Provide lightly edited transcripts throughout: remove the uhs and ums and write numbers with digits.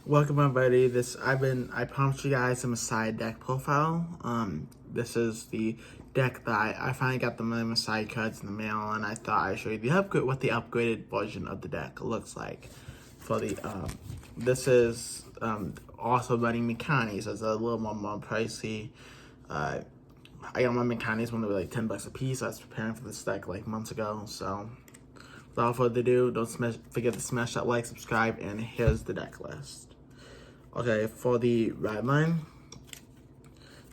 Welcome everybody. I promised you guys a Messiah deck profile. This is the deck that I finally got the Messiah cards in the mail, and I thought I'd show you what the upgraded version of the deck looks like. For the this is also running Mikani, so it's a little more pricey. I got my Mikanis when they were like $10 a piece. I was preparing for this deck like months ago, so without further ado, don't forget to smash that like, subscribe, and here's the deck list. Okay, for the red line,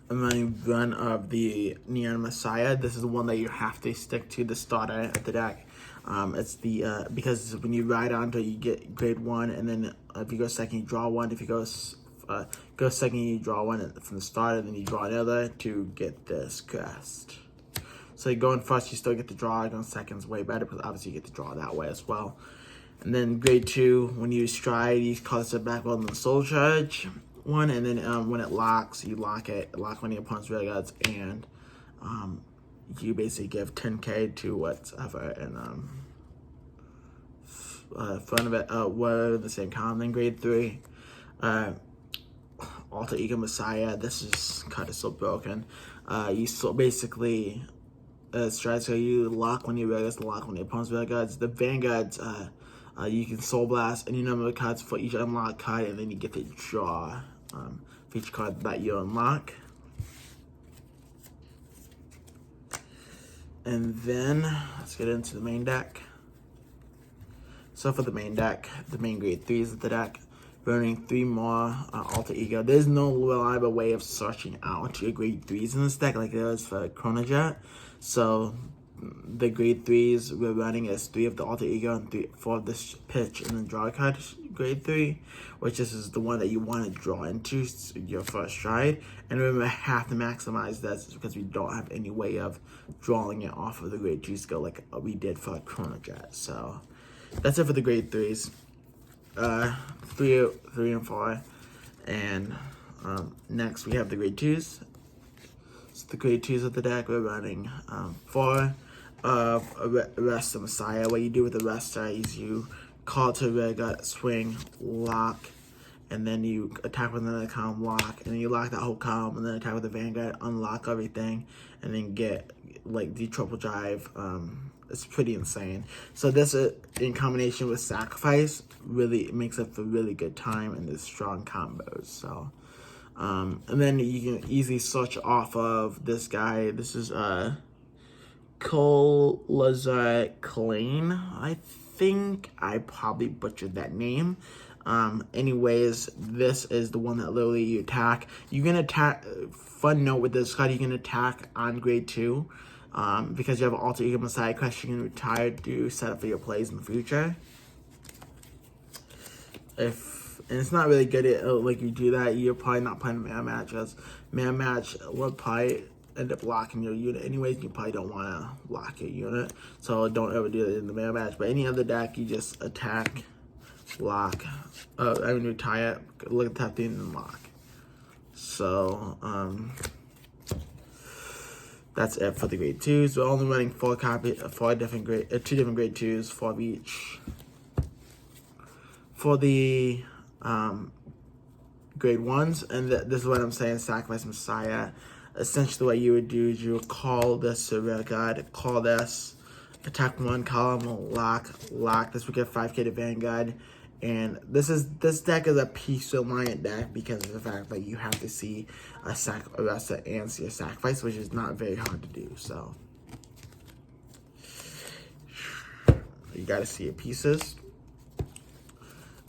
I'm running one of the Neon Messiah. This is the one that you have to stick to the starter of the deck. It's the because when you ride onto it, you get grade 1, and then if you go second, you draw 1. If you go second, you draw 1 from the starter, then you draw another to get this crest. So going first, you still get to draw. Going second is way better because obviously you get to draw that way as well. And then grade 2, when you stride, you call it back on the soul charge 1, and then when it locks, you lock one of your opponent's real guards, and you basically give 10k to whatever in front of it, whatever the same column. Then grade 3, Alter Ego Messiah. This is kind of so broken. You so basically stride, so you lock one of your real guards, lock one of your opponent's real guards. The vanguards, you can Soul Blast any number of cards for each unlocked card, and then you get to draw for each card that you unlock. And then let's get into the main deck. So for the main deck, the main grade 3s of the deck, running 3 more Alter Ego. There's no reliable way of searching out your grade 3s in this deck like there is for Chronojet. So the grade 3s we're running is 3 of the Alter Ego and 4 of this pitch, and then draw a card grade 3, which is the one that you want to draw into your first stride. And remember, I have to maximize this because we don't have any way of drawing it off of the grade 2 skill like we did for Chronojet. So that's it for the grade 3s. 3 and 4, and next we have the grade 2s. So the grade 2s of the deck, we're running 4 of Arrest the Messiah. What you do with the Arrester is you call to Rega, swing, lock, and then you attack with another column, lock, and then you lock that whole column, and then attack with the Vanguard, unlock everything, and then get like the triple drive. It's pretty insane. So this in combination with Sacrifice really makes it for really good time and the strong combos. So and then you can easily search off of this guy. This is Cole Lazar Klein. I think I probably butchered that name. Anyways, this is the one that literally you attack. You can attack, fun note with this card, you can attack on grade 2. Because you have an Alter Ego Messiah quest, you can retire to set up for your plays in the future. And it's not really good at like you do that, you're probably not playing Man Match, because Man Match will probably end up locking your unit anyways. You probably don't want to lock your unit, so don't ever do it in the Man Match. But any other deck, you just attack, lock, retire, look at that thing and lock. So that's it for the grade 2s. We're only running 2 different grade 2s, 4 of each. For the grade 1s, and this is what I'm saying, Sacrifice Messiah. Essentially what you would do is you would call this to real guard, call this, attack 1 column, lock. This would get 5k to Vanguard. And this deck is a Peace Reliant deck because of the fact that you have to see a Arrester and see a Sacrifice, which is not very hard to do. So you gotta see your pieces.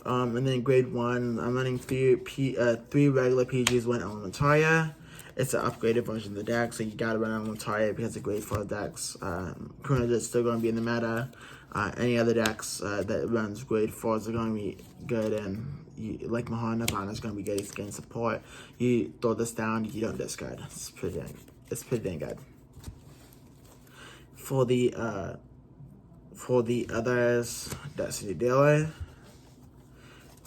And then grade 1, I'm running 3 regular PGs, 1 Elementaria. It's an upgraded version of the deck, so you gotta run Elementaria because the grade 4 decks, Chronojet is still gonna be in the meta. Any other decks that runs grade 4s are going to be good, and like Mahana Nirvana is going to be good against support. You throw this down, you don't discard. It's pretty dang good. For the others, Destiny Dealer.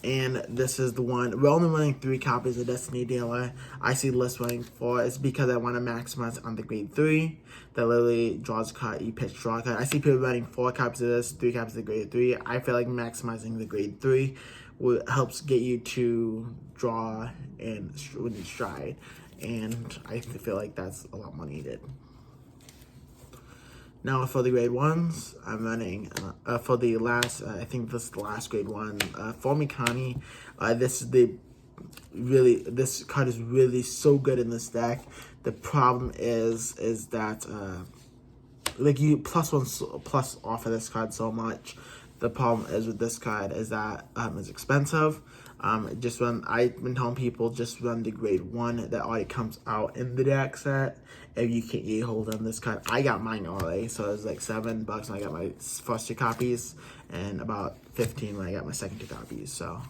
And this is the one, we're only running 3 copies of Destiny Dealer. I see list running 4. It's because I want to maximize on the grade 3. That literally draws a card, you pitch, draw a card. I see people running 4 copies of this, 3 copies of the grade 3. I feel like maximizing the grade 3 helps get you to draw and when you stride, and I feel like that's a lot more needed. Now for the grade ones, I'm running for the last. I think this is the last grade one for Mikami. This card is really so good in this deck. The problem is that like you plus off of this card so much. The problem is with this card is that it's expensive. Just run. I've been telling people just run the grade one that already comes out in the deck set. If you can't get hold on this card, I got mine already, so it was like $7 when I got my first 2 copies, and about 15 when I got my second 2 copies. So.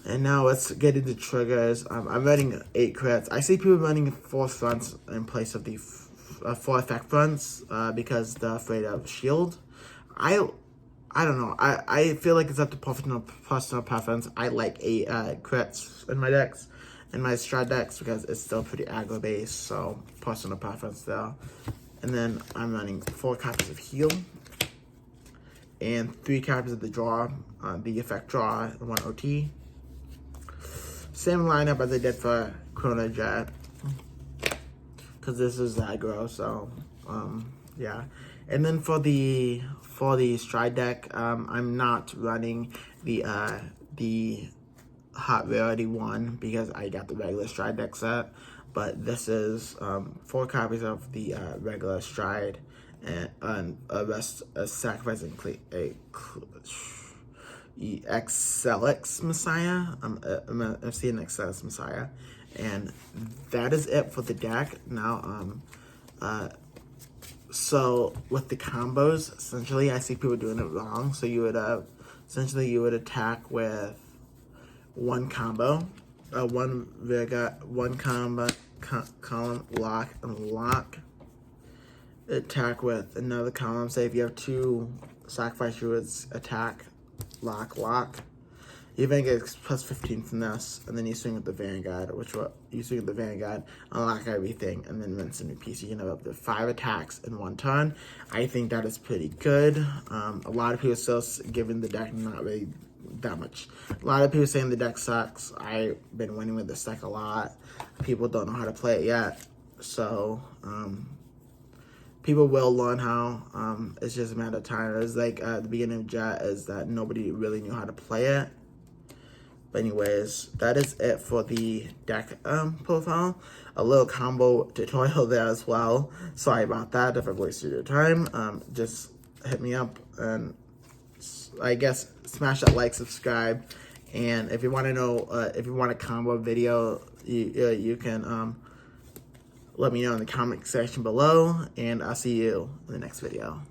And now let's get into triggers. I'm running 8 crits. I see people running 4 fronts in place of the 4 effect fronts because they're afraid of shield. I don't know. I feel like it's up to personal preference. I like 8 crits in my decks, in my stride decks, because it's still pretty aggro based. So personal preference there. And then I'm running 4 copies of heal and 3 copies of the draw, the effect draw, and 1 OT. Same lineup as I did for Chrono Jet, because this is aggro, so yeah. And then for the stride deck, I'm not running the hot rarity one because I got the regular stride deck set. But this is 4 copies of the regular stride and a sacrifice and Excelix Messiah. I'm seeing Excelix Messiah, and that is it for the deck. Now, so with the combos, essentially, I see people doing it wrong. So you would essentially you would attack with 1 combo, 1 Vega, 1 combo, column lock and lock. Attack with another column. Say if you have 2 sacrifice, you would attack. Lock. You then get plus 15 from this, and then you swing with the Vanguard, you swing with the Vanguard, unlock everything, and then rinse a new piece. You can have up to 5 attacks in 1 turn. I think that is pretty good. A lot of people still giving the deck not really that much. A lot of people saying the deck sucks. I've been winning with this deck a lot. People don't know how to play it yet, so people will learn how. It's just a matter of time. It's like at the beginning of Jet is that nobody really knew how to play it. But anyways, that is it for the deck profile. A little combo tutorial there as well. Sorry about that if I've wasted your time. Just hit me up and I guess smash that like, subscribe. And if you want to know, if you want a combo video, you can let me know in the comment section below, and I'll see you in the next video.